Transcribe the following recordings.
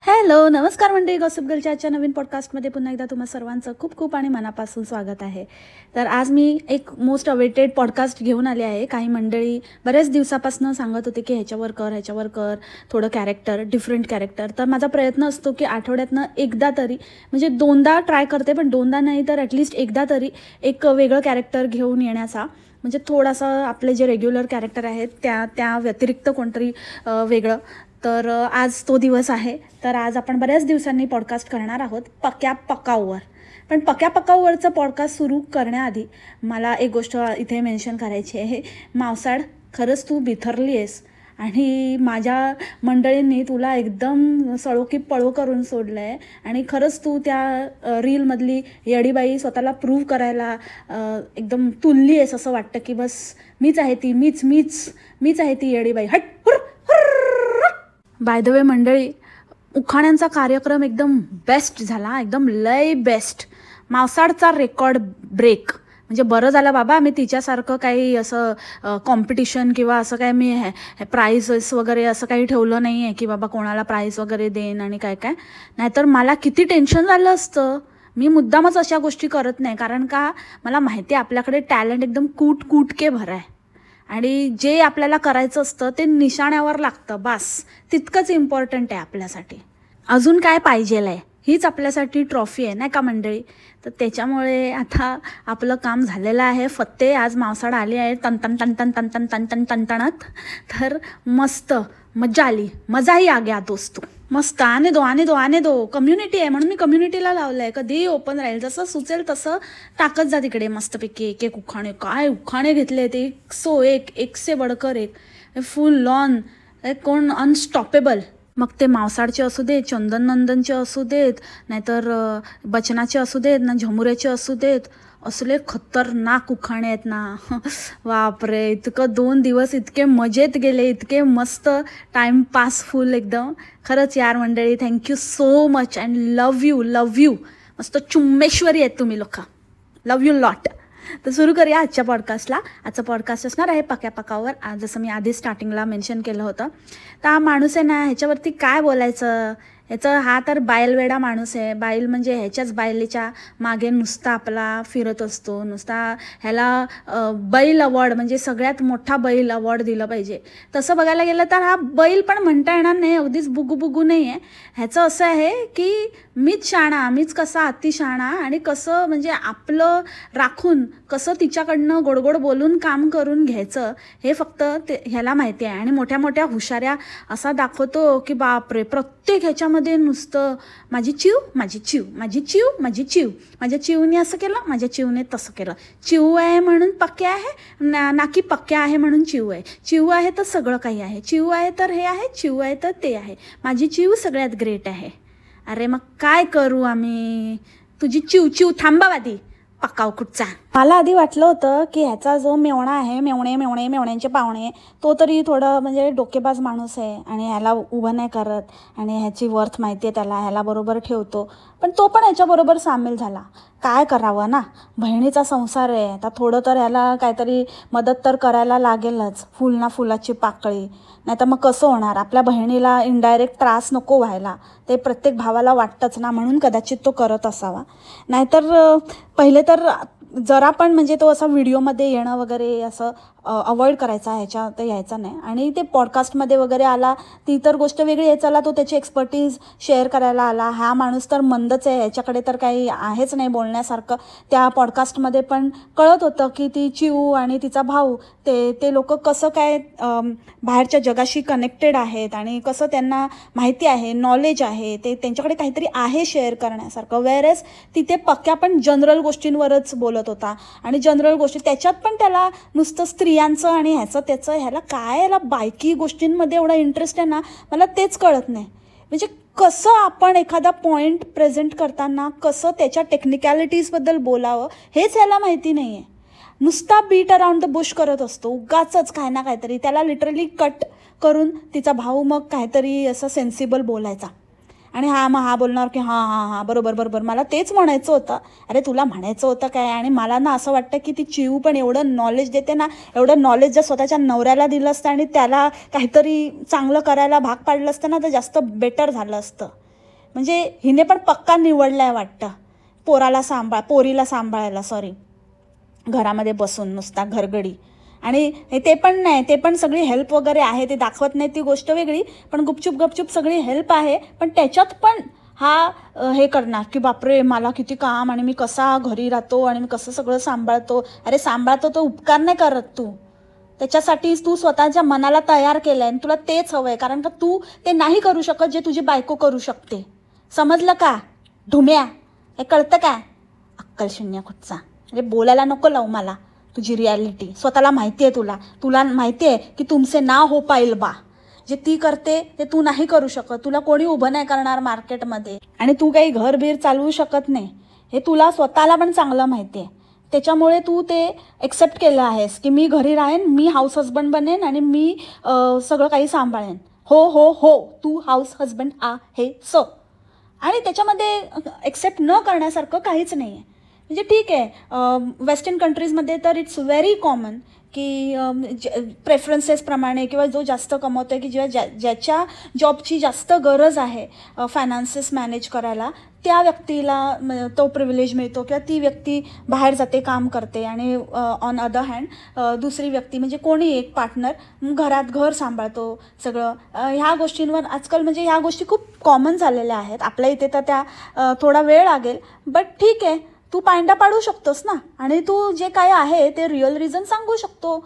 Hello, नमस्कार मंडळी. Gossip गर्लच्या आजच्या नवीन पॉडकास्टमध्ये पुन्हा एकदा तुम्हा सर्वांचं खूप खूप आणि मनापासून स्वागत आहे. तर आज मी एक मोस्ट अवेटेड पॉडकास्ट घेऊन आले आहे. काही मंडळी बऱ्याच दिवसापासून सांगत होते की ह्याच्यावर कर, थोडं कॅरेक्टर, डिफरंट कॅरेक्टर. तर माझा प्रयत्न असतो की आठवड्यातनं एकदा तरी, म्हणजे दोनदा ट्राय करते, पण दोनदा नाही तर ॲटलिस्ट एकदा तरी एक वेगळं कॅरेक्टर घेऊन येण्याचा, म्हणजे थोडासा आपले जे रेग्युलर कॅरेक्टर आहेत त्या व्यतिरिक्त कोणतरी वेगळं. तर आज तो दिवस आहे. तर आज आपण बऱ्याच दिवसांनी पॉडकास्ट करणार आहोत पक्या पकाऊवर. पण पक्या पकाऊवरचं पॉडकास्ट सुरू करण्याआधी मला एक गोष्ट इथे मेन्शन करायची आहे. मावसाड, खरंच तू बिथरली आहेस आणि माझ्या मंडळींनी तुला एकदम सळो की पळो करून सोडलं आहे. आणि खरंच तू त्या रीलमधली येडीबाई स्वतःला प्रूव्ह करायला एकदम तुलली आहेस. असं वाटतं की बस मीच आहे ती, मीच आहे ती येडीबाई. हट. बाय द वे मंडळी, उखाण्यांचा कार्यक्रम एकदम बेस्ट झाला, एकदम लय बेस्ट. मावसाडचा record break. म्हणजे बरं झालं बाबा, मी तिच्यासारखं काही असं कॉम्पिटिशन किंवा असं काय मी प्राईजेस वगैरे असं काही ठेवलं नाही आहे की बाबा कोणाला प्राईज वगैरे देईन आणि काय. नाहीतर मला किती टेन्शन झालं असतं. मी मुद्दामच अशा गोष्टी करत नाही, कारण का मला माहिती आहे आपल्याकडे टॅलेंट एकदम कूट भर आहे आणि जे आपल्याला करायचं असतं ते निशाण्यावर लागतं. बस तितकंच इम्पॉर्टंट आहे आपल्यासाठी. अजून काय पाहिजेल आहे, हीच आपल्यासाठी ट्रॉफी आहे नाही का मंडळी. तर त्याच्यामुळे आता आपलं काम झालेलं आहे. फत्ते आज मावसाड आली आहे तणतणत. तर मस्त मजा आली, मजाही आ गया दोस्तो. मस्त आने दो. कम्युनिटी आहे म्हणून मी कम्युनिटीला लावलं आहे. कधीही ओपन राहील, जसं सुचेल तसं टाकत जा तिकडे मस्तपैकी एक उखाणे. काय उखाणे घेतले ते, 101, एक से बडकर एक, फुल लॉन, कोण अनस्टॉपेबल. मग ते मावसाडचे असू देत, चंदननंदनचे असू देत, नाहीतर बचनाचे असू देत ना, झमुऱ्याचे असू देत, असले खतरनाक उखाणे आहेत ना. बापरे, इतकं 2 दिवस इतके मजेत गेले, इतके मस्त टाईमपास फुल एकदम. खरंच यार मंडळी, thank you so much and love you. मस्त चुम्मेश्वरी आहेत तुम्ही लोक. लव यू लॉट. तर सुरू करूया आजच्या पॉडकास्टला. आजचं पॉडकास्ट असणार आहे पक्या पकावर. आज जसं मी आधी स्टार्टिंगला मेन्शन केलं होतं, तर हा माणूस आहे ना, ह्याच्यावरती काय बोलायचं. हा तर बायलवेडा माणूस आहे. बाईल म्हणजे ह्याच्याच बायलेच्या मागे नुसता आपला फिरत असतो. नुसता ह्याला बैल अवॉर्ड, म्हणजे सगळ्यात मोठा बैल अवॉर्ड दिलं पाहिजे. तसं बघायला गेलं तर हा बैल पण म्हणता येणार नाही, अगदीच बुगू नाही आहे. ह्याचं असं आहे की मीच कसा अतिशाणा, आणि कसं म्हणजे आपलं राखून कसं तिच्याकडनं गोडगोड बोलून काम करून घ्यायचं हे फक्त ह्याला माहिती आहे. आणि मोठ्या हुशाऱ्या असा दाखवतो की बापरे, प्रत्येक ह्याच्यामध्ये नुसतं माझी चिव. माझ्या चिवने असं केलं, माझ्या चिवने तसं केलं. चिव आहे म्हणून पक्या आहे ना की पक्या आहे म्हणून चिव आहे. चिव आहे तर सगळं काही आहे. चिव आहे तर हे आहे, चिव आहे तर ते आहे. माझी चिव सगळ्यात ग्रेट आहे. अरे मग काय करू आम्ही. तुझी चिव थांबावादी पकाव कुठचा. मला आधी वाटलं होतं की ह्याचा जो मेवणा आहे, मेवण्यांचे पाहुणे, तो तरी थोडं म्हणजे डोकेबाज माणूस आहे आणि ह्याला उभं नाही करत आणि ह्याची वर्थ माहिती आहे त्याला, ह्याला बरोबर ठेवतो. पण तो पण ह्याच्याबरोबर सामील झाला. काय करावं ना, बहिणीचा संसार आहे, आता थोडं तर ह्याला काहीतरी मदत तर करायला लागेलच. फुल ना फुलाची पाकळी. नाही तर मग कसं होणार, आपल्या बहिणीला इनडायरेक्ट त्रास नको व्हायला, ते प्रत्येक भावाला वाटतंच ना, म्हणून कदाचित तो करत असावा. नाहीतर पहिले तर जरा पण म्हणजे तो असा व्हिडिओमध्ये येणं वगैरे असं अवॉइड करायचा, ह्याच्यात यायचा नाही. आणि ते पॉडकास्टमध्ये वगैरे आला ती तर गोष्ट वेगळी आहे. चला, तो त्याची एक्सपर्टीज शेअर करायला आला. हा माणूस तर मंदच आहे, ह्याच्याकडे तर काही आहेच नाही बोलण्यासारखं. त्या पॉडकास्टमध्ये पण कळत होतं की ती चिऊ आणि तिचा भाऊ ते लोक कसं काय बाहेरच्या जगाशी कनेक्टेड आहेत आणि कसं त्यांना माहिती आहे, नॉलेज आहे, ते त्यांच्याकडे काहीतरी आहे शेअर करण्यासारखं. वेअरएस तिथे पक्या पण जनरल गोष्टींवरच बोलत होता. आणि जनरल गोष्टी त्याच्यात पण त्याला नुसतं स्त्रियांचं आणि ह्याचं त्याचं, ह्याला बायकी गोष्टींमध्ये एवढा इंटरेस्ट आहे ना, मला तेच कळत नाही. म्हणजे कसं आपण एखादा पॉईंट प्रेझेंट करताना कसं त्याच्या टेक्निकॅलिटीजबद्दल बोलावं हेच ह्याला माहिती नाही आहे. नुसता बीट अराउंड द बुश करत असतो, उगाचच काय ना काहीतरी. त्याला लिटरली कट करून तिचा भाऊ मग काहीतरी असं सेन्सिबल बोलायचा आणि हा बोलणार की हां बरोबर. मला तेच म्हणायचं होतं. अरे तुला म्हणायचं होतं काय. आणि मला ना असं वाटतं की ती चिऊ पण एवढं नॉलेज देते ना, एवढं नॉलेज जर स्वतःच्या नवऱ्याला दिलं असतं आणि त्याला काहीतरी चांगलं करायला भाग पाडलं असतं ना, तर जास्त बेटर झालं असतं. म्हणजे हिने पण पक्का निवडलाय वाटतं पोरीला सांभाळायला, घरामध्ये बसून नुसता घरगडी. आणि ते पण नाही, ते पण सगळी हेल्प वगैरे आहे, ते दाखवत नाही ती गोष्ट वेगळी, पण गुपचूप सगळी हेल्प आहे. पण त्याच्यात पण हा हे करणार की बापरे मला किती काम, आणि मी कसा घरी राहतो, आणि मी कसं सगळं सांभाळतो. अरे सांभाळतो तो उपकार नाही करत तू, त्याच्यासाठी तू स्वतःच्या मनाला तयार केलं आहे आणि तुला तेच हवं आहे. कारण का तू ते नाही करू शकत जे तुझी बायको करू शकते. समजलं का ढुम्या? हे कळतं का? अक्कल शून्य कुठचा. अरे बोलायला नको लावू मला तुझी रियालिटी. स्वतःला माहिती आहे, तुला माहिती आहे की तुमचे ना हो पाईल बा. जे ती करते ते तू नाही करू शकत. तुला कोणी उभं नाही करणार मार्केटमध्ये, आणि तू काही घरबीर चालवू शकत नाही, हे तुला स्वतःला पण चांगलं माहिती आहे. त्याच्यामुळे तू ते एक्सेप्ट केलं आहेस की मी घरी राहीन, मी हाऊस हजबंड बनेन आणि मी सगळं काही सांभाळेन. हो तू हाऊस हजबंड आहेस. आणि त्याच्यामध्ये एक्सेप्ट न करण्यासारखं काहीच नाही आहे. म्हणजे ठीक आहे, वेस्टर्न कंट्रीजमध्ये तर इट्स व्हेरी कॉमन की प्रेफरन्सेसप्रमाणे किंवा जो जास्त कमवतो आहे, की ज्याच्या जॉबची जास्त गरज आहे फायनान्सेस मॅनेज करायला, त्या व्यक्तीला तो प्रिव्हिलेज मिळतो, किंवा ती व्यक्ती बाहेर जाते काम करते, आणि ऑन अदर हँड दुसरी व्यक्ती म्हणजे कोणी एक पार्टनर घरात घर सांभाळतो सगळं. ह्या गोष्टींवर आजकाल म्हणजे ह्या गोष्टी खूप कॉमन झालेल्या आहेत. आपल्या इथे तर त्या थोडा वेळ लागेल, बट ठीक आहे, तू पायंडा पाडू शकतोस ना, आणि तू जे काय आहे ते रिअल रिझन सांगू शकतो.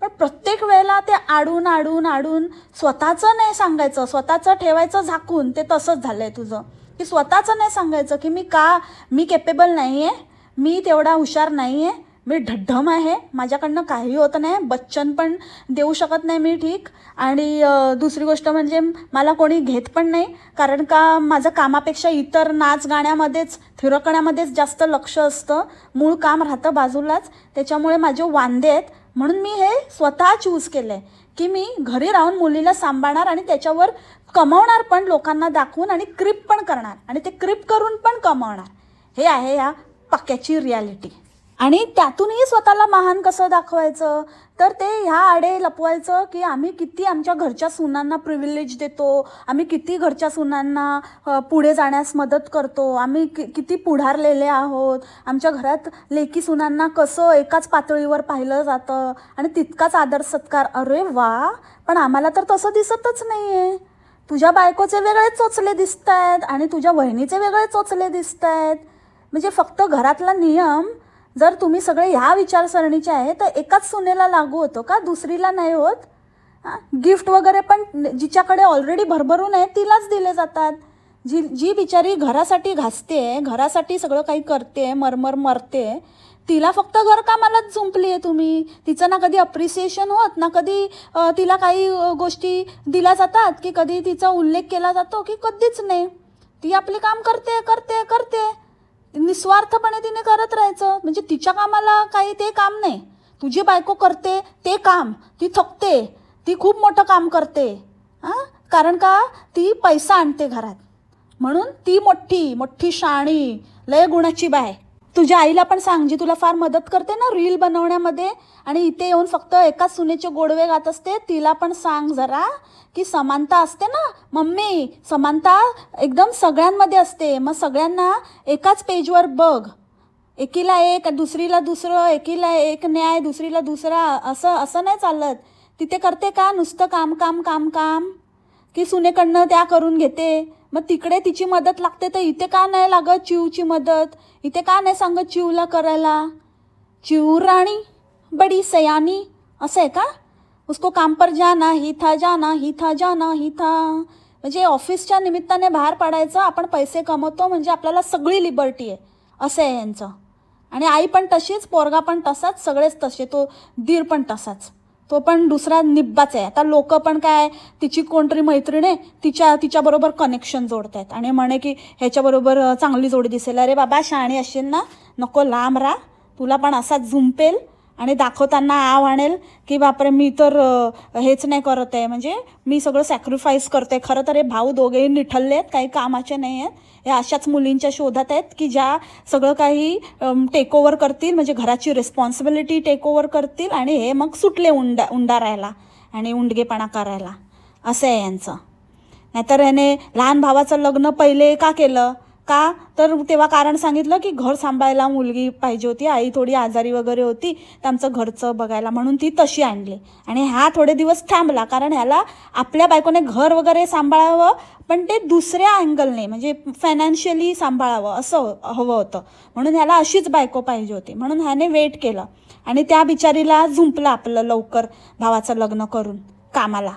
पण प्रत्येक वेळेला ते आडून स्वतःचं नाही सांगायचं, स्वतःचं ठेवायचं झाकून. ते तसंच झालं आहे तुझं, की स्वतःचं नाही सांगायचं की मी केपेबल नाही आहे, मी तेवढा हुशार नाही आहे, मी ढड्ढम आहे, माझ्याकडनं काही होत नाही, बच्चन पण देऊ शकत नाही मी ठीक, आणि दुसरी गोष्ट म्हणजे मला कोणी घेत पण नाही, कारण का माझं कामापेक्षा इतर नाच गाण्यामध्येच थिरकण्यामध्येच जास्त लक्ष असतं, मूळ काम राहतं बाजूलाच. त्याच्यामुळे माझे वांदे आहेत. म्हणून मी हे स्वतः चूज केलं आहे की मी घरी राहून मुलीला सांभाळणार, आणि त्याच्यावर कमावणार पण लोकांना दाखवून, आणि क्रिप पण करणार, आणि ते क्रिप करून पण कमावणार. हे आहे या पक्क्याची रियालिटी. आणि त्यातूनही स्वतःला महान कसं दाखवायचं, तर ते ह्या आडे लपवायचं की आम्ही किती आमच्या घरच्या सुनांना प्रिव्हिलेज देतो, आम्ही किती घरच्या सुनांना पुढे जाण्यास मदत करतो, आम्ही किती पुढारलेले आहोत, आमच्या घरात लेकी सुनांना कसं एकाच पातळीवर पाहिलं जातं आणि तितकाच आदर सत्कार. अरे वा, पण आम्हाला तर तसं दिसतच नाही आहे. तुझ्या बायकोचे वेगळे चोचले दिसत आहेत आणि तुझ्या वहिनीचे वेगळे चोचले दिसत आहेत. म्हणजे फक्त घरातला नियम जर तुम्ही सगळे ह्या विचारसरणीचे आहे तर एकाच सुनेला लागू होतो का, दुसरीला नाही होत? गिफ्ट वगैरे पण जिच्याकडे ऑलरेडी भरभरून आहे तिलाच दिले जातात. जी बिचारी घरासाठी घासते, घरासाठी सगळं काही करते, मरते, तिला फक्त घरकामालाच जुंपली आहे तुम्ही. तिचं ना कधी अप्रिसिएशन होत, ना कधी तिला काही गोष्टी दिल्या जातात, की कधी तिचा उल्लेख केला जातो, की कधीच नाही. ती आपले काम करते निस्वार्थपणे तिने करत राहायचं. म्हणजे तिच्या कामाला काही ते काम नाही. तुझी बायको करते ते काम, ती थकते, ती खूप मोठं काम करते, कारण का ती पैसा आणते घरात, म्हणून ती मोठी शाणी लय गुणाची बाय. तुझ्या आईला पण सांग, जी तुला फार मदत करते ना रील बनवण्यामध्ये, आणि इथे येऊन फक्त एकाच सुनेचे गोडवे गात असते, तिला पण सांग जरा की समानता असते ना मम्मी, समानता एकदम सगळ्यांमध्ये असते. मग सगळ्यांना एकाच पेजवर बघ, एकीला एक, दुसरीला दुसरं, एकीला एक न्याय, दुसरीला दुसरा, असं नाही चालत. तिथे करते का नुसतं काम, की सुनेकडनं त्या करून घेते. मग तिकडे तिची मदत लागते तर इथे का नाही लागत चिवची मदत? इथे का नाही सांगत चिवला करायला? चिव राणी बडी सयानी असं आहे का? उसको काम पर जाना ही था. म्हणजे ऑफिसच्या निमित्ताने बाहेर पडायचं, आपण पैसे कमवतो म्हणजे आपल्याला सगळी लिबर्टी आहे, असं आहे यांचं. आणि आई पण तशीच, पोरगा पण तसाच, सगळेच तसे, तो दीर पण तसाच, तो पण दुसरा निब्बाच आहे. आता लोक पण काय, तिची कोणतरी मैत्रीण आहे, तिच्याबरोबर कनेक्शन जोडत आहेत आणि म्हणे की ह्याच्याबरोबर चांगली जोडी दिसेल. अरे बाबा, शहाणी असेल ना, नको लांब राहा, तुला पण असाच झुंपेल आणि दाखवताना आव आणेल की बापरे मी तर हेच नाही करत आहे, म्हणजे मी सगळं सॅक्रिफाईस करते. खरं तर हे भाऊ दोघेही निठल्ले आहेत, काही कामाचे नाही आहेत. हे अशाच मुलींच्या शोधात आहेत की ज्या सगळं काही टेक ओव्हर करतील, म्हणजे घराची रिस्पॉन्सिबिलिटी टेक ओव्हर करतील, आणि हे मग सुटले उंडारायला आणि उंडगेपणा करायला. असं आहे यांचं. नाहीतर ह्याने लहान भावाचं लग्न पहिले का केलं, का तर तेव्हा कारण सांगितलं की घर सांभाळायला मुलगी पाहिजे होती, आई थोडी आजारी वगैरे होती, तर आमचं घरचं बघायला म्हणून ती तशी आणली. आणि हा थोडे दिवस थांबला कारण ह्याला आपल्या बायकोने घर वगैरे सांभाळावं, पण ते दुसऱ्या अँगलने म्हणजे फायनान्शियली सांभाळावं असं हवं होतं, म्हणून ह्याला अशीच बायको पाहिजे होती. म्हणून ह्याने वेट केलं आणि त्या बिचारीला झुंपलं आपलं लवकर भावाचं लग्न करून कामाला.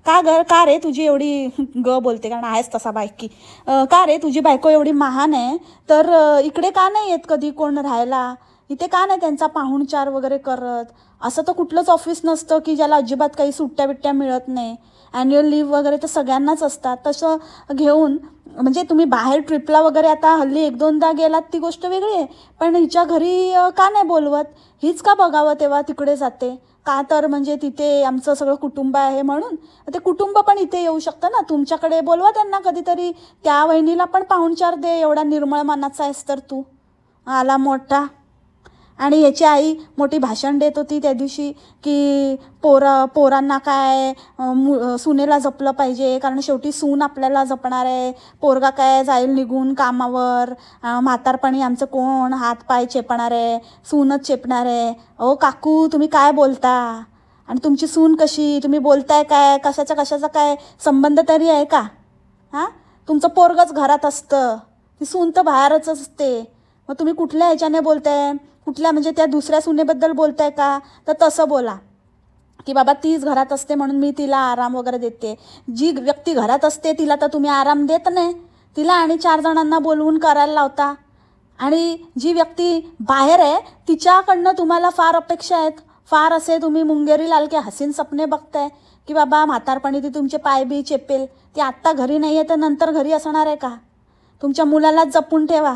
का रे तुझी एवढी बोलते कारण आहेस तसा बायकी. का रे तुझी बायको एवढी महान आहे तर इकडे का नाही येत कधी कोण राहायला, इथे का नाही त्यांचा पाहुणचार वगैरे करत. असं तर कुठलंच ऑफिस नसतं की ज्याला अजिबात काही सुट्ट्या बिट्ट्या मिळत नाही. ॲन्युअल लीव्ह वगैरे तर सगळ्यांनाच असतात. तसं घेऊन म्हणजे तुम्ही बाहेर ट्रिपला वगैरे आता हल्ली 1-2दा गेलात ती गोष्ट वेगळी आहे, पण हिच्या घरी का नाही बोलवत, हीच का बघावं तेव्हा तिकडे जाते. का तर म्हणजे तिथे आमचं सगळं कुटुंब आहे म्हणून. ते कुटुंब पण इथे येऊ शकतं ना, तुमच्याकडे बोलवा त्यांना कधीतरी. त्या वहिनीला पण पाहुणचार दे, एवढा निर्मळ मनाचा आहेस तर तू आला मोठा. आणि याची आई मोठी भाषण देत होती त्या दिवशी की पोरांना काय सुनेला जपलं पाहिजे कारण शेवटी सून आपल्याला जपणार आहे, पोरगा काय जाईल निघून कामावर, म्हातारपणी आमचं कोण हातपाय चेपणार आहे, सूनच चेपणार आहे. अहो काकू तुम्ही काय बोलता, आणि तुमची सून कशी, तुम्ही बोलताय काय, कशाचा काय संबंध तरी आहे का. तुमचं पोरगंच घरात असतं, ती सून तर बाहेरच असते. मग तुम्ही कुठल्या ह्याच्याने बोलताय, कुठल्या म्हणजे त्या दुसऱ्या सुनेबद्दल बोलताय का, तर तसं बोला की बाबा तीच घरात असते म्हणून मी तिला आराम वगैरे देते. जी व्यक्ती घरात असते तिला तर तुम्ही आराम देत नाही, तिला आणि 4 जणांना बोलवून करायला लावता. आणि जी व्यक्ती बाहेर आहे तिच्याकडनं तुम्हाला फार अपेक्षा आहेत, फार असे तुम्ही मुंगेरी लालके हसीन सपने बघताय की बाबा म्हातारपणी ती तुमचे पाय बी चेपेल. ती आत्ता घरी नाही आहे तर नंतर घरी असणार आहे का. तुमच्या मुलालाच जपून ठेवा,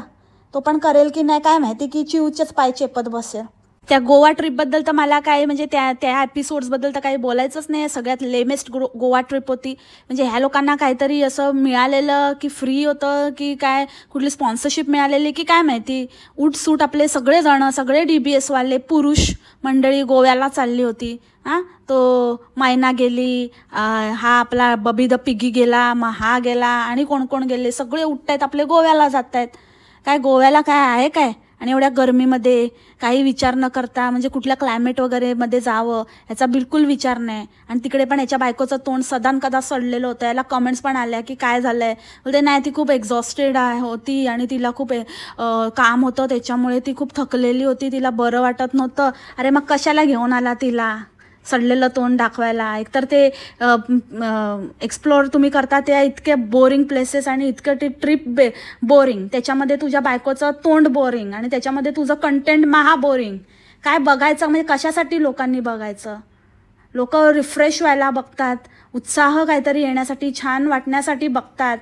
तो पण करेल की नाही काय माहिती की चिवचेच पाय चेपत बसेल. त्या गोवा ट्रिपबद्दल तर मला काय म्हणजे त्या एपिसोड्सबद्दल तर काही बोलायचंच नाही. सगळ्यात लेमेस्ट गोवा ट्रिप होती. म्हणजे ह्या लोकांना काहीतरी असं मिळालेलं की फ्री होतं की काय, कुठली स्पॉन्सरशिप मिळालेली की काय माहिती. उठसूट आपले सगळेजण, सगळे DBS वाले पुरुष मंडळी गोव्याला चालली होती. तो मायना गेली, हा आपला बबी द पिगी गेला, मग हा गेला आणि कोण कोण गेले, सगळे उठतायत आपले गोव्याला जात आहेत. काय गोव्याला काय आहे काय, आणि एवढ्या गरमीमध्ये काही विचार न करता म्हणजे कुठल्या क्लायमेट वगैरे मध्ये जावं याचा बिलकुल विचार नाही. आणि तिकडे पण याच्या बायकोचं तोंड सदान कदा सडलेलं होतं. याला कमेंट्स पण आल्या की काय झालंय, बोलते नाही ती खूप एक्झॉस्टेड होती आणि तिला खूप काम होतं त्याच्यामुळे ती खूप थकलेली होती, तिला बरं वाटत नव्हतं. अरे मग कशाला घेऊन आला तिला सडलेलं तोंड दाखवायला. एकतर ते एक्सप्लोअर तुम्ही करता ते इतके बोरिंग प्लेसेस आणि इतकं ते ट्रिप बोरिंग, त्याच्यामध्ये तुझ्या बायकोचं तोंड बोरिंग आणि त्याच्यामध्ये तुझं कंटेंट महा बोरिंग. काय बघायचं म्हणजे कशासाठी लोकांनी बघायचं. लोक रिफ्रेश व्हायला बघतात, उत्साह काहीतरी येण्यासाठी, छान वाटण्यासाठी बघतात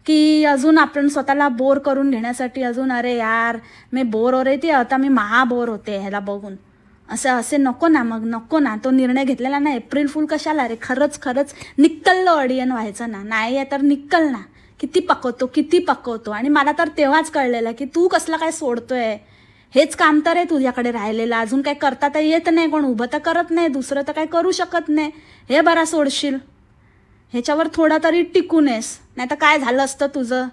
की अजून आपण स्वतःला बोर करून घेण्यासाठी अजून अरे यार मी बोर हो रही थी आता मी महा बोर होते ह्याला बघून. असे नको ना, मग नको ना. तो निर्णय घेतलेला ना एप्रिल फुल कशाला रे. खरंच निक्कल ऑडियन व्हायचं ना. नाही आहे तर निक्कल ना. किती पकवतो. आणि मला तर तेव्हाच कळलेलं की तू कसला काय सोडतोय. हेच काम तर आहे तुझ्याकडे राहिलेलं, अजून काय करता तर येत नाही, कोण उभं तर करत नाही, दुसरं तर काय करू शकत नाही. हे बरा सोडशील, ह्याच्यावर थोडा तरी टिकूनेस. नाही तर काय झालं असतं तुझं.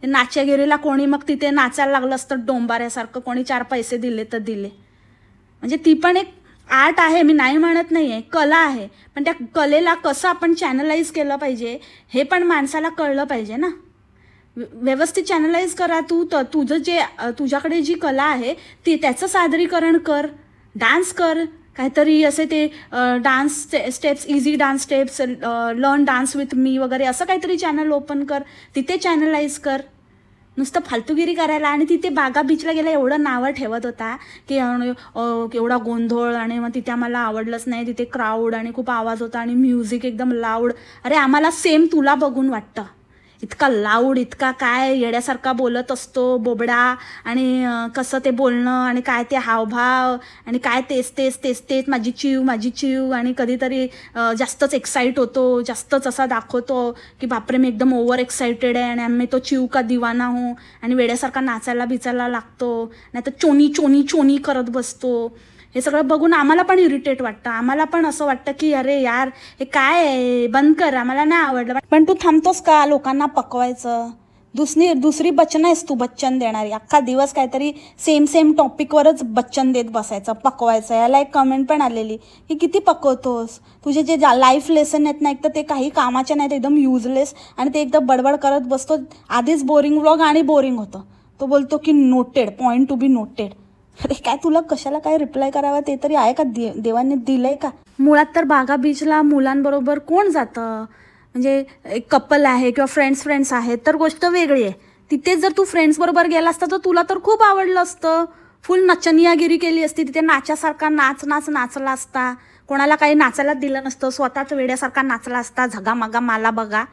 नाच्यागिरीला कोणी मग तिथे नाचायला लागलं असतं डोंबाऱ्यासारखं, कोणी 4 पैसे दिले तर दिले. म्हणजे ती पण एक आर्ट आहे, मी नाही म्हणत नाही आहे, कला आहे. पण त्या कलेला कसं आपण चॅनलाइज केलं पाहिजे हे पण माणसाला कळलं पाहिजे ना. व्यवस्थित चॅनलाइज करा. तुझं जे तुझ्याकडे जी कला आहे ती त्याचं सादरीकरण कर, डान्स कर, काहीतरी असे ते dance steps, easy dance steps, learn dance with me वगैरे असं काहीतरी चॅनल ओपन कर, तिथे चॅनलाइज कर. नुसतं फालतूगिरी करायला. आणि तिथे बागा बीचला गेला एवढं नावं ठेवत होता की एवढा गोंधळ, आणि मग तिथे आम्हाला आवडलंच नाही, तिथे क्राऊड आणि खूप आवाज होता आणि म्युझिक एकदम लाऊड. अरे आम्हाला सेम तुला बघून वाटतं, इतका लाऊड, इतका काय येड्यासारखा बोलत असतो बोबडा, आणि कसं ते बोलणं आणि काय ते हावभाव आणि काय तेच माझी चिव. आणि कधीतरी जास्तच एक्साईट होतो, जास्तच असा दाखवतो की बापरे मी एकदम ओव्हर एक्साइटेड आहे आणि आम्ही तो चिव का दिवाना हो, आणि वेड्यासारखा नाचायला बिचायला लागतो, नाही तर चोनी करत बसतो. हे सगळं बघून आम्हाला पण इरिटेट वाटतं, आम्हाला पण असं वाटतं की अरे यार हे काय आहे, बंद कर, आम्हाला नाही आवडलं. पण तू थांबतोस का लोकांना पकवायचं? दुसरी बच्चन आहेस तू, बच्चन देणारी. अख्खा दिवस काहीतरी सेम टॉपिकवरच बच्चन देत बसायचं, पकवायचं. याला एक कमेंट पण आलेली की किती पकवतोस, तुझे जे लाईफ लेसन आहेत ना, एक तर ते काही कामाचे नाहीत, एकदम युजलेस, आणि ते एकदम बडबड करत बसतो. आधीच बोरिंग व्लॉग आणि बोरिंग होतं. तो बोलतो की noted, point to be noted. अरे काय तुला कशाला काय रिप्लाय करावा ते तरी आहे का? देवाने दिलंय का? मुळात तर बागा बीचला मुलांबरोबर कोण जातं? म्हणजे एक कपल आहे किंवा फ्रेंड्स आहेत तर गोष्ट वेगळी आहे. तिथेच जर तू फ्रेंड्सबरोबर गेला असता तर तुला तर खूप आवडलं असतं, फुल नचनियागिरी केली असती, तिथे नाच्यासारखा नाचला असता, कोणाला काही नाचायला दिलं नसतं, स्वतःच वेड्यासारखा नाचला असता, झगामगा मला बघा,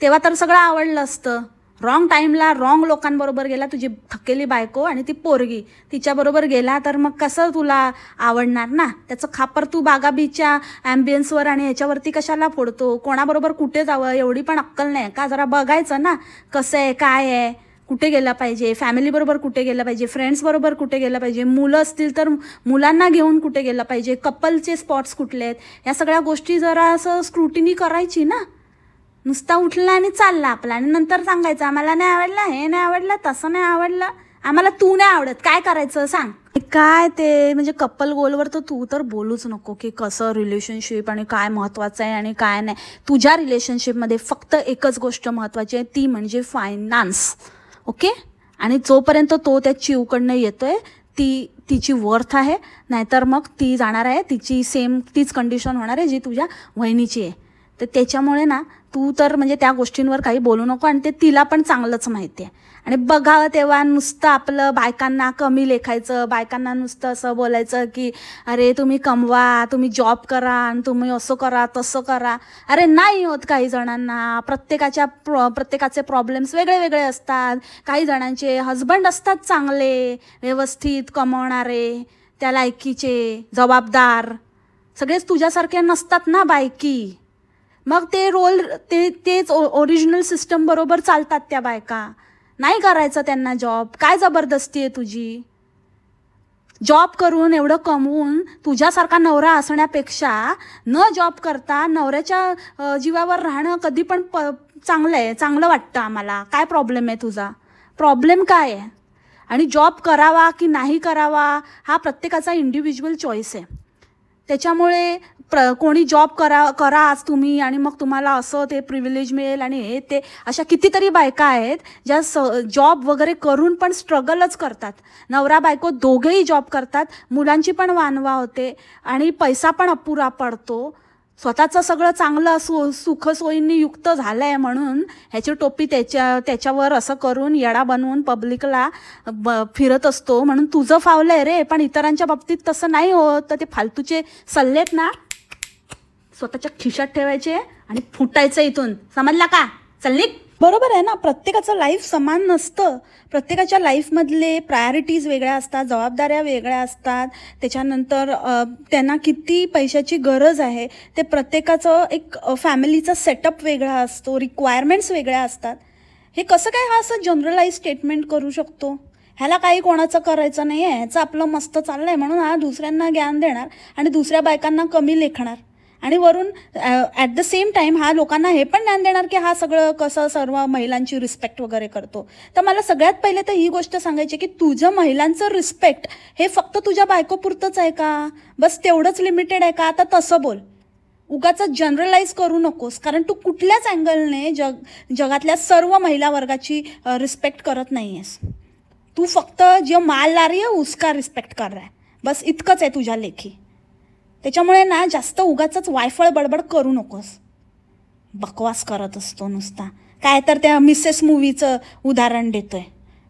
तेव्हा तर सगळं आवडलं असतं. रॉंग टाईमला रॉंग लोकांबरोबर गेला, तुझी थकेली बायको आणि ती पोरगी तिच्याबरोबर गेला, तर मग कसं तुला आवडणार ना? त्याचं खापर तू बागा बीचच्या ॲम्बियन्सवर आणि याच्यावरती कशाला फोडतो? कोणाबरोबर कुठे जावं एवढी पण अक्कल नाही का? जरा बघायचं ना कसं आहे, काय आहे, कुठे गेलं पाहिजे, फॅमिलीबरोबर कुठे गेलं पाहिजे, फ्रेंड्सबरोबर कुठे गेलं पाहिजे, मुलं असतील तर मुलांना घेऊन कुठे गेलं पाहिजे, कपलचे स्पॉट्स कुठले आहेत, या सगळ्या गोष्टी जरा असं स्क्रुटिनी करायची ना. नुसता उठला आणि चालला आपला, आणि नंतर सांगायचं आम्हाला नाही आवडलं, हे नाही आवडलं, तसं नाही आवडलं, आम्हाला तू नाही आवडत, काय करायचं सांग. काय ते म्हणजे कपल गोलवर तर तू तर बोलूच नको की कसं रिलेशनशिप आणि काय महत्त्वाचं आहे आणि काय नाही. तुझ्या रिलेशनशिपमध्ये फक्त एकच गोष्ट महत्त्वाची आहे, ती म्हणजे फायनान्स. ओके? आणि जोपर्यंत तो त्या चिवकडनं येतोय तिची वर्थ आहे, नाहीतर मग ती जाणार आहे, तीच कंडिशन होणार आहे जी तुझ्या वहिनीची आहे. तर त्याच्यामुळे ना तू तर म्हणजे त्या गोष्टींवर काही बोलू नको, आणि ते तिला पण चांगलंच माहिती आहे. आणि बघावं तेव्हा नुसतं आपलं बायकांना कमी लेखायचं, बायकांना नुसतं असं बोलायचं की अरे तुम्ही कमवा, तुम्ही जॉब करा, आणि तुम्ही असं करा तसं करा. अरे नाही होत काही जणांना, प्रत्येकाचे प्रॉब्लेम्स वेगळे वेगळे असतात. काही जणांचे हजबंड असतात चांगले, व्यवस्थित कमवणारे, त्या लायकीचे, जबाबदार. सगळेच तुझ्यासारखे नसतात ना बायकी. मग ते तेच ओरिजिनल सिस्टम बरोबर चालतात त्या बायका. नाही करायचं त्यांना जॉब, काय जबरदस्ती आहे तुझी? जॉब करून एवढं कमवून तुझ्यासारखा नवरा असण्यापेक्षा न जॉब करता नवऱ्याच्या जीवावर राहणं कधी पण चांगलं आहे, चांगलं वाटतं आम्हाला. काय प्रॉब्लेम आहे तुझा? प्रॉब्लेम काय आहे? आणि जॉब करावा की नाही करावा हा प्रत्येकाचा इंडिव्हिज्युअल चॉईस आहे. त्याच्यामुळे कोणी जॉब करा आज तुम्ही, आणि मग तुम्हाला असं ते प्रिव्हिलेज मिळेल आणि हे ते, अशा कितीतरी बायका आहेत ज्या जॉब वगैरे करून पण स्ट्रगलच करतात. नवरा बायको दोघेही जॉब करतात, मुलांची पण वानवा होते आणि पैसा पण अपुरा पडतो. स्वतःचं सगळं चांगलं सुखसोयींनी युक्त झालं आहे म्हणून ह्याची टोपी त्याच्यावर असं करून येडा बनवून पब्लिकला फिरत असतो, म्हणून तुझं फावलं आहे रे. पण इतरांच्या बाबतीत तसं नाही होत. तर ते फालतूचे सल्लेत ना स्वतःच्या खिशात ठेवायचे आणि फुटायचं इथून, समजला का? चल निघ. बरोबर आहे ना, प्रत्येकाचं लाईफ समान नसतं. प्रत्येकाच्या लाईफमधले प्रायोरिटीज वेगळ्या असतात, जबाबदाऱ्या वेगळ्या असतात. त्याच्यानंतर त्यांना किती पैशाची गरज आहे ते प्रत्येकाचं एक फॅमिलीचा सेटअप वेगळा असतो, रिक्वायरमेंट्स वेगळ्या असतात. हे कसं काय हा असं जनरलाइज स्टेटमेंट करू शकतो? ह्याला काही कोणाचं करायचं नाही आहे, ह्याचं आपलं मस्त चाललं आहे म्हणून हा दुसऱ्यांना ज्ञान देणार आणि दुसऱ्या बायकांना कमी लेखणार, आणि वरून ॲट द सेम टाईम हा लोकांना हे पण ज्ञान देणार की हा सगळं कसं सर्व महिलांची रिस्पेक्ट वगैरे करतो. तर मला सगळ्यात पहिले तर ही गोष्ट सांगायची की तुझं महिलांचं रिस्पेक्ट हे फक्त तुझ्या बायकोपुरतंच आहे का? बस तेवढंच लिमिटेड आहे का? आता तसं बोल, उगाच जनरलाइज करू नकोस, कारण तू कुठल्याच अँगलने जगातल्या सर्व महिला वर्गाची रिस्पेक्ट करत नाही आहेस. तू फक्त जो माल ला रही है उसका रिस्पेक्ट कर रहा है, बस इतकंच आहे तुझ्या लेखी. त्याच्यामुळे ना जास्त उगाचच वायफळ बडबड करू नकोस. बकवास करत असतो नुसता. काय तर त्या मिसेस मूवीचं उदाहरण देतोय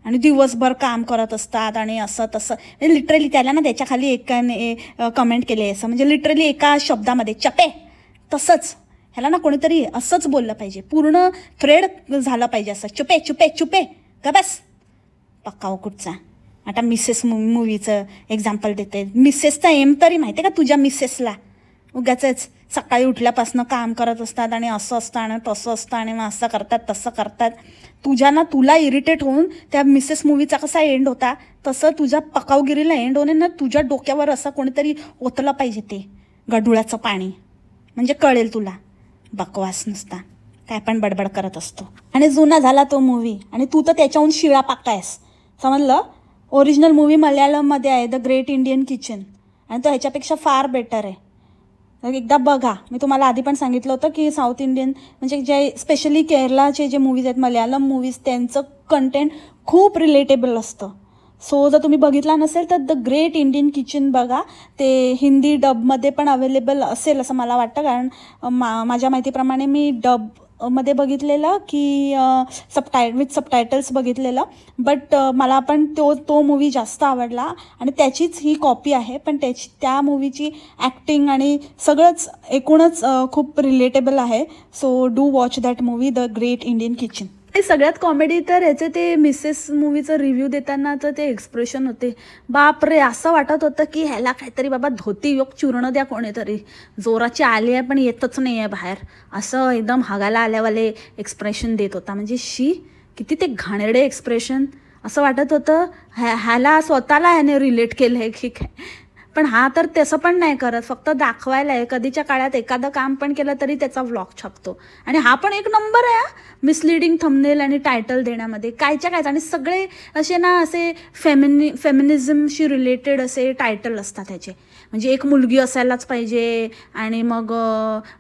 आणि दिवसभर काम करत असतात आणि असं तसं. लिटरली त्याला ना त्याच्या खाली एकाने कमेंट केली असं, म्हणजे लिटरली एका शब्दामध्ये चपे. तसंच ह्याला ना कोणीतरी असंच बोललं पाहिजे, पूर्ण थ्रेड झालं पाहिजे असं, चुपे चुपे चुपे का बस. पक्का कुठचा. आता मिसेस मूवीचं एक्झाम्पल देते. मिसेसचा एम तरी माहिती आहे का तुझ्या मिसेसला? उगाचच सकाळी उठल्यापासून काम करत असतात आणि असं असतं आणि तसं असतं आणि मग असं करतात तसं करतात. तुला इरिटेट होऊन त्या मिसेस मूवीचा कसा एंड होता तसं तुझ्या पकावगिरीला एंड होणे ना, तुझ्या डोक्यावर असं कोणीतरी ओतलं पाहिजे ते गडुळाचं पाणी, म्हणजे कळेल तुला. बकवास नुसता काय पण बडबड करत असतो. आणि जुना झाला तो मूवी आणि तू तर त्याच्याहून शिळा पाकायस, समजलं. ओरिजिनल मूवी मल्याळममध्ये आहे, द ग्रेट इंडियन किचन, आणि तो ह्याच्यापेक्षा फार बेटर आहे. तर एकदा बघा. मी तुम्हाला आधी पण सांगितलं होतं की साऊथ इंडियन म्हणजे जे स्पेशली केरलाचे जे मूवीज आहेत, मल्याळम मूवीज, त्यांचं कंटेंट खूप रिलेटेबल असतं. सो जर तुम्ही बघितला नसेल तर द ग्रेट इंडियन किचन बघा. ते हिंदी डबमध्ये पण अवेलेबल असेल असं मला वाटतं, कारण माझ्या माहितीप्रमाणे मी डबमध्ये बघितलेलं की विथ सबटायटल्स बघितलेलं. बट मला पण तो मूवी जास्त आवडला आणि त्याचीच ही कॉपी आहे, पण त्या मूवीची ॲक्टिंग आणि सगळंच एकूणच खूप रिलेटेबल आहे. So do watch that movie, the great Indian kitchen. आणि सगळ्यात कॉमेडी तर ह्याचे ते मिसेस मूवीचं रिव्ह्यू देताना तर ते एक्सप्रेशन होते, बापरे. असं वाटत होतं की ह्याला काहीतरी बाबा धोती योग चूर्ण द्या कोणीतरी, जोराची आली आहे पण येतच नाही आहे बाहेर, असं एकदम हागायला आल्यावाले एक्सप्रेशन देत होता. म्हणजे किती ते घाणेरडे एक्सप्रेशन. असं वाटत होतं ह्याला स्वतःला ह्याने रिलेट केलं आहे की काय. पण हा तर तसं पण नाही करत, फक्त दाखवायला आहे. कधीच्या काळात एखादं काम पण केलं तरी त्याचा व्लॉग छापतो. आणि हा पण एक नंबर आहे, मिसलिडिंग थंबनेल आणि टायटल देण्यामध्ये कायच्या काय. आणि सगळे असे फेमिनिझमशी रिलेटेड असे टायटल असतात ह्याचे. म्हणजे एक मुलगी असायलाच पाहिजे आणि मग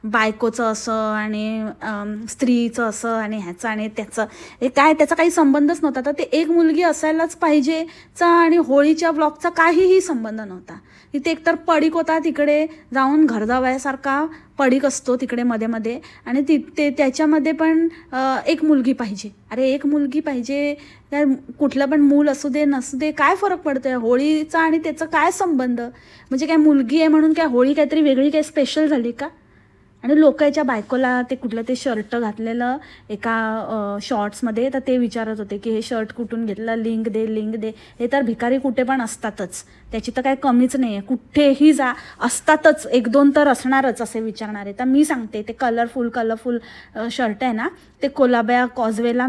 बायकोचं असं आणि स्त्रीचं असं आणि ह्याचं आणि त्याचं त्याचा काही संबंधच नव्हता. तर ते एक मुलगी असायलाच पाहिजेचा आणि होळीच्या ब्लॉगचा काहीही संबंध नव्हता. तिथे एकतर पडीक होता, तिकडे जाऊन घरजावयासारखा पडीक असतो तिकडे मध्ये आणि त्याच्यामध्ये पण एक मुलगी पाहिजे. अरे एक मुलगी पाहिजे, काय कुठलं पण मूल असू दे नसू दे, काय फरक पडतोय. होळीचा आणि त्याचा काय संबंध. म्हणजे काय मुलगी आहे म्हणून काय होळी काहीतरी वेगळी काय स्पेशल झाली का. आणि लोकांच्या बायकोला ते कुठलं ते शर्ट घातलेलं एका शॉर्ट्समध्ये, तर ते विचारत होते की हे शर्ट कुठून घेतलं, लिंक दे. हे तर भिकारी कुठे पण असतातच, त्याची तर काही कमीच नाही आहे, कुठेही जा असतातच, एक दोन तर असणारच असे विचारणारे. तर मी सांगते ते कलरफुल शर्ट आहे ना, ते कुलाबा कॉजवेला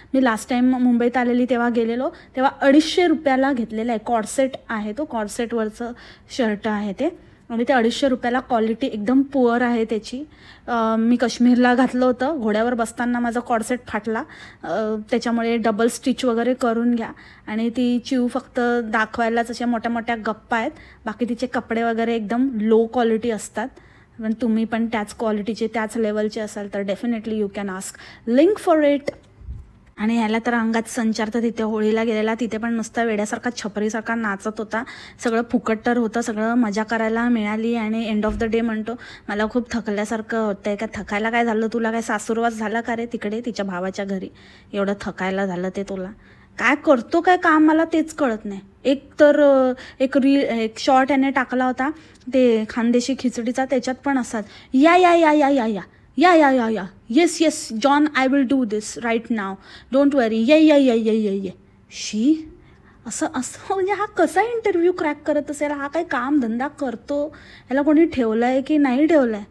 मी लास्ट टाईम मुंबईत आलेली तेव्हा गेलेलो, तेव्हा 250 रुपयाला घेतलेलं आहे. कॉर्डसेट आहे तो, कॉर्डसेटवरचं शर्ट आहे ते, आणि ते 250 रुपयाला. क्वालिटी एकदम पुअर आहे त्याची. मी काश्मीरला घातलं होतं, घोड्यावर बसताना माझा कॉर्डसेट फाटला, त्याच्यामुळे डबल स्टिच वगैरे करून घ्या. आणि ती चिव फक्त दाखवायलाच अशा मोठ्या मोठ्या गप्पा आहेत, बाकी तिचे कपडे वगैरे एकदम लो क्वालिटी असतात. पण तुम्ही पण त्याच क्वालिटीचे त्याच लेवलचे असाल तर definitely you can ask link for it. आणि ह्याला तर अंगात संचार. तर तिथे होळीला गेलेला, तिथे पण नुसता वेड्यासारखा छपरीसारखा नाचत होता. सगळं फुकट तर होतं, सगळं मजा करायला मिळाली. आणि एंड ऑफ द डे म्हणतो मला खूप थकल्यासारखं होतंय. का थकायला काय झालं तुला, काय सासूरवास झाला का रे तिकडे तिच्या भावाच्या घरी, एवढं थकायला झालं ते तुला. काय करतो काय काम मला तेच कळत नाही. एक शॉर्ट याने टाकला होता ते खानदेशी खिचडीचा, त्याच्यात पण असतात yeah yes John I will do this right now, don't worry, ये शी. असं म्हणजे हा कसा इंटरव्ह्यू क्रॅक करत असेल, हा काही काम धंदा करतो, ह्याला कोणी ठेवलं आहे की नाही ठेवलं आहे.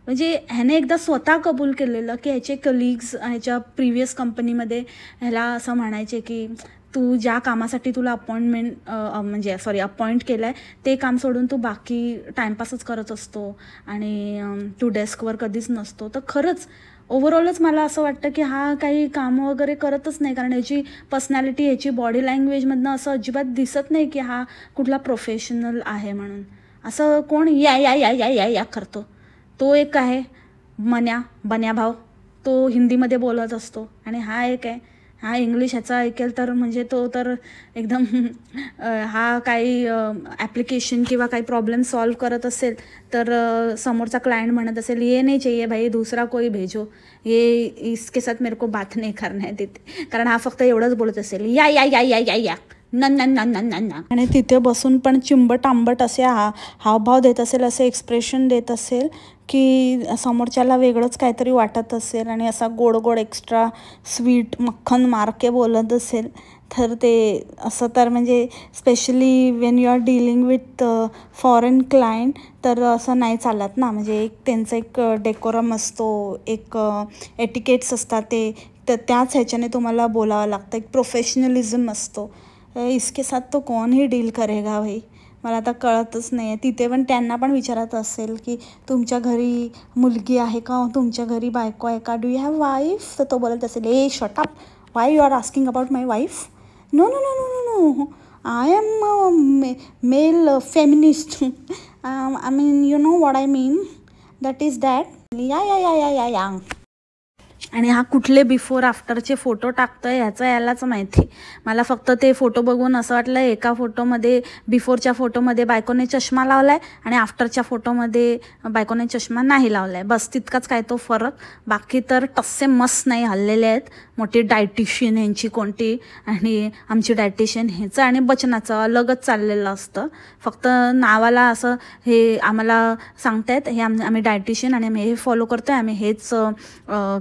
म्हणजे ह्याने एकदा स्वतः कबूल केलेलं की ह्याचे कलिग्स ह्याच्या प्रिव्हियस कंपनीमध्ये ह्याला असं म्हणायचे की तू ज्या कामासाठी तुला अपॉइंट केलं आहे ते काम सोडून तू बाकी टाईमपासच करत असतो आणि तू डेस्कवर कधीच नसतो. तर खरंच ओव्हरऑलच मला असं वाटतं की हा काही कामं वगैरे करतच नाही, कारण याची पर्सनॅलिटी, याची बॉडी लँग्वेजमधनं असं अजिबात दिसत नाही की हा कुठला प्रोफेशनल आहे म्हणून. असं कोण या करतो. तो एक आहे बन्या भाव, तो हिंदीमध्ये बोलत असतो. आणि हा एक आहे, हा इंग्लिश ह्याचा ऐकेल तर म्हणजे तो तर एकदम हा काही ॲप्लिकेशन किंवा काही प्रॉब्लेम सॉल्व करत असेल तर समोरचा क्लायंट म्हणत असेल ये नाही चाहिए भाई दूसरा कोई भेजो, ये इसके साथ मेरे को बात नहीं करना है तिथे, कारण हा फक्त एवढंच बोलत असेल या न. आणि तिथे बसून पण चिंबट आंबट असे हावभाव देत असेल, असे एक्सप्रेशन देत असेल की समोरच्याला वेगळंच काहीतरी वाटत असेल आणि असा गोड गोड एक्स्ट्रा स्वीट मक्खन मारके बोलत असेल तर ते असं तर म्हणजे specially when you are dealing with foreign client तर असं नाही चालत ना. म्हणजे एक त्यांचं एक डेकोरम असतो, एक एटिकेट्स असतात, ते तर त्याच ह्याच्याने तुम्हाला बोलावं लागतं. एक प्रोफेशनलिझम असतो. इसके साथ तो कौन ही डील करेगा भाई. मला आता कळतच नाही आहे. तिथे पण त्यांना पण विचारत असेल की तुमच्या घरी मुलगी आहे का, तुमच्या घरी बायको आहे का, डू यू हॅव वाईफ. तर तो बोलत असेल ए shut up, why you are asking about my wife. No no no no no no, I am male feminist. I mean you know what I mean, that is that. Yeah yeah yeah yeah yeah या. आणि हा कुठले before आफ्टरचे photo टाकतोय ह्याचं यालाच माहिती. मला फक्त ते फोटो बघून असं वाटलं एका फोटोमध्ये, बिफोरच्या फोटोमध्ये बायकोने चष्मा लावला आहे आणि आफ्टरच्या फोटोमध्ये बायकोने चष्मा नाही लावला आहे. बस तितकाच काय तो फरक. बाकी तर टस्से मस्त नाही हल्लेले आहेत. मोठी डायटिशियन ह्यांची कोणती आणि आमची डायटिशियन ह्याचं आणि बचनाचं अलगच चाललेलं असतं. फक्त नावाला असं हे आम्हाला सांगतायत हे आम्ही डायटिशियन आणि आम्ही हे फॉलो करतो आहे, आम्ही हेच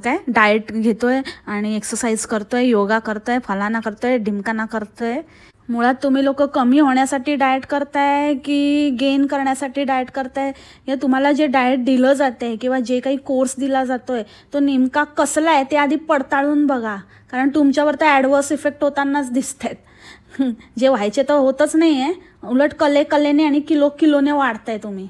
काय डाएट घेतो आहे आणि एक्सरसाइज करतो आहे, योगा करतो आहे, फलाना करतो आहे, ढिमकाना करतो आहे. मुळात तुम्ही लोक कमी होण्यासाठी डाएट करताय की गेन करण्यासाठी डाएट करताय, या तुम्हाला जे डाएट दिलं जातं आहे किंवा जे काही कोर्स दिला जातो आहे तो नेमका कसला आहे ते आधी पडताळून बघा. कारण तुमच्यावर तर ॲडवर्स इफेक्ट होतानाच दिसत आहेत. जे व्हायचे तर होतच नाही आहे, उलट कलेने आणि किलोने वाढताय तुम्ही.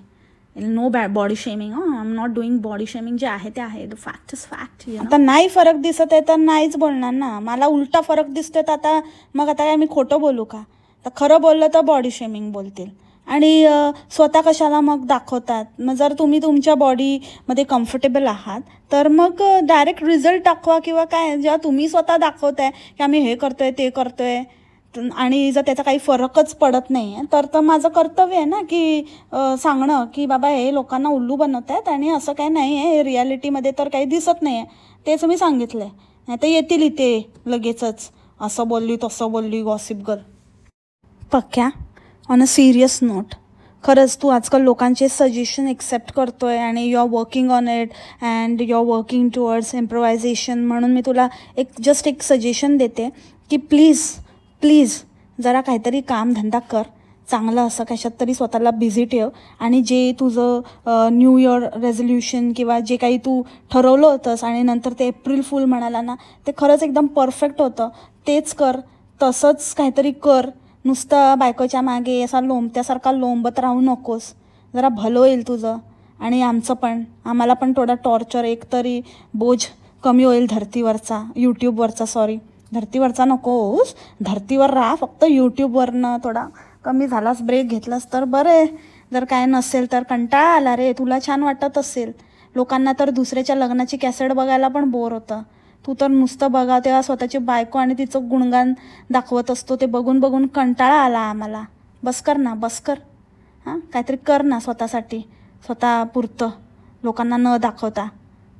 No body shaming. I am not doing body shaming. जे आहे ते आहे, द फॅक्ट इज फॅक्ट. आता नाही फरक दिसत आहे तर नाहीच बोलणार ना. मला उलटा फरक दिसतोय तर आता मग आता काय मी खोटं बोलू का. तर खरं बोललं तर बॉडी शेमिंग बोलतील. आणि स्वतः कशाला मग दाखवतात. मग जर तुम्ही तुमच्या बॉडीमध्ये कम्फर्टेबल आहात तर मग डायरेक्ट रिझल्ट दाखवा किंवा काय. जेव्हा तुम्ही स्वतः दाखवताय की आम्ही हे करतोय ते करतोय आणि जर त्याचा काही फरकच पडत नाही आहे तर माझं कर्तव्य आहे ना की सांगणं की बाबा हे लोकांना उल्लू बनवत आहेत आणि असं काही नाही आहे, रियालिटीमध्ये तर काही दिसत नाही आहे. तेच मी सांगितलं आहे. नाही तर येतील इथे लगेचच असं बोलली तसं बोलली gossip girl. Pakya on a serious note, खरंच तू आजकाल लोकांचे सजेशन एक्सेप्ट करतो आहे आणि you are working on it and you are working towards improvisation. म्हणून मी तुला एक सजेशन देते की प्लीज जरा काहीतरी कामधंदा कर, चांगलं असं कशात तरी स्वतःला बिझी ठेव. आणि जे तुझं न्यू इयर रेझोल्युशन किंवा जे काही तू ठरवलं होतंस आणि नंतर ते एप्रिल फुल म्हणाला ना, ते खरंच एकदम परफेक्ट होतं. तेच कर, तसंच काहीतरी कर. नुसतं बायकोच्या मागे असा लोंबत्यासारखा लोंबत राहू नकोस. जरा भलं होईल तुझं आणि आम्हाला पण थोडा टॉर्चर, एकतरी बोज कमी होईल धर्तीवरचा. धर्तीवरचा नकोस, धर्तीवर राहा, फक्त यूट्यूबवरनं थोडा कमी झालास, ब्रेक घेतलास तर बरं आहे. जर काय नसेल तर कंटाळा आला रे, तुला छान वाटत असेल. लोकांना तर दुसऱ्याच्या लग्नाची कॅसेट बघायला पण बोर होतं. तू तर नुसतं बघा तेव्हा स्वतःची बायको आणि तिचं गुणगान दाखवत असतो. ते बघून कंटाळा आला आम्हाला. बस कर. काहीतरी कर ना स्वतःसाठी, स्वतः पुरतं, लोकांना न दाखवता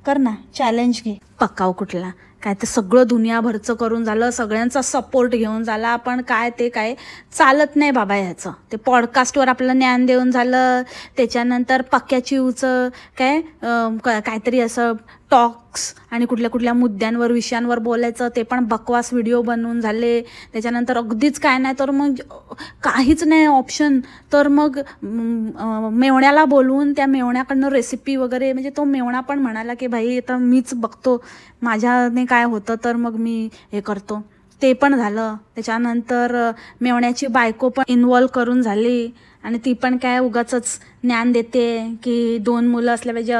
कर ना. चॅलेंज घे. पकाव कुठला काय, ते सगळं दुनियाभरचं करून झालं, सगळ्यांचा सपोर्ट घेऊन झाला, आपण काय चालत नाही बाबा ह्याचं. ते पॉडकास्टवर आपलं ज्ञान देऊन झालं, त्याच्यानंतर पक्क्याचिवचं काहीतरी असं टॉक्स आणि कुठल्या मुद्द्यांवर विषयांवर बोलायचं, ते पण बकवास व्हिडिओ बनवून झाले. त्याच्यानंतर अगदीच काय नाही तर मग काहीच नाही ऑप्शन, तर मग मेवण्याला बोलवून त्या मेवण्याकडनं रेसिपी वगैरे, म्हणजे तो मेवणा पण म्हणाला की भाई आता मीच बघतो, माझ्याने काय होतं तर मग मी हे करतो. ते पण झालं. त्याच्यानंतर मेवण्याची बायको पण इन्व्हॉल्व करून झाली आणि ती पण काय उगाचच ज्ञान देते की 2 मुलं असल्या पाहिजे,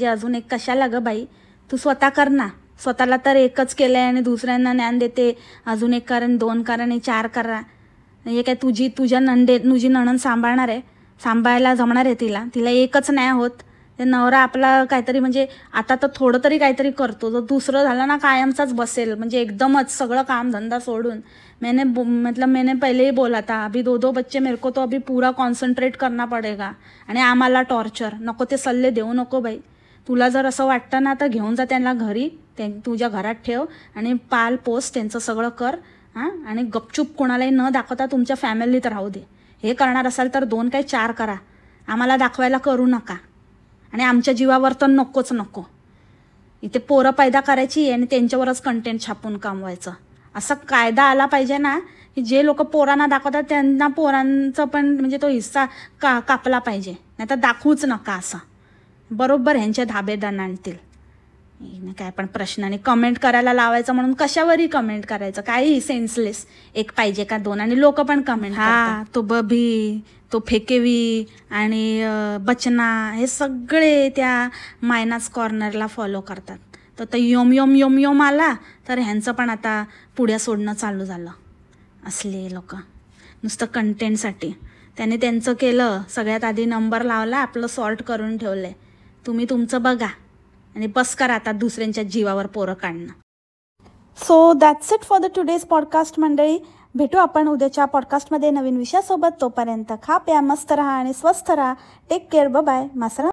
अजून एक कशाला गं बाई, तू स्वतः कर ना. स्वतःला तर एकच केलं आहे आणि दुसऱ्यांना ज्ञान देते अजून 1 कारण, 2 कारण, 4 करा. हे काय तुझी नणंद सांभाळणार आहे, सांभाळायला जमणार आहे तिला एकच नाही होत. ते नवरा आपला काहीतरी म्हणजे आता तर थोडं तरी काहीतरी करतो, जर दुसरं झालं ना कायमचाच बसेल, म्हणजे एकदमच सगळं कामधंदा सोडून. मैंने पहले ही बोला था, अभी 2 बच्चे मेरे को तो अभी पूरा कॉन्सन्ट्रेट करना पड़ेगा. आणि आम्हाला टॉर्चर नको, ते सल्ले देऊ नको बाई. तुला जर असं वाटतं ना तर घेऊन जा त्यांना घरी, तुझ्या घरात ठेव आणि पाल पोस्ट त्यांचं सगळं कर. आणि गपचूप कोणालाही न दाखवता तुमच्या फॅमिलीत राहू दे. हे करणार असाल तर 2 काय 4 करा, आम्हाला दाखवायला करू नका. आणि आमच्या जीवावर तर नकोच नको. इथे पोरं पैदा करायची आणि त्यांच्यावरच कंटेंट छापून कमवायचं. असा कायदा आला पाहिजे ना की जे लोक पोरांना दाखवतात त्यांना पोरांचं पण म्हणजे तो हिस्सा कापला पाहिजे, नाही तर दाखवूच नका असं. बरोबर ह्यांचे धाबेदार आणतील. काय पण प्रश्नाने कमेंट करायला लावायचं म्हणून कशावरही कमेंट करायचं, काही सेन्सलेस. एक पाहिजे का दोन, आणि लोक पण कमेंट करतात. तो बबी, तो फेकेवी आणि बचना हे सगळे त्या मायनास कॉर्नरला फॉलो करतात. तर योम योम योम योम आला तर ह्यांचं पण आता पुढ्या सोडणं चालू झालं. असले लोक नुसतं कंटेंटसाठी. त्याने त्यांचं केलं, सगळ्यात आधी नंबर लावला, आपलं सॉर्ट करून ठेवलंय. तुम्ही तुमचं बघा आणि बस करा आता दुसऱ्यांच्या जीवावर पोरं काढणं. So that's it for the today's podcast मंडळी. भेटू आपण उद्याच्या पॉडकास्टमध्ये नवीन विषयासोबत. तोपर्यंत खा प्या मस्त राहा आणि स्वस्थ राहा. Take care. बाय. मासरा.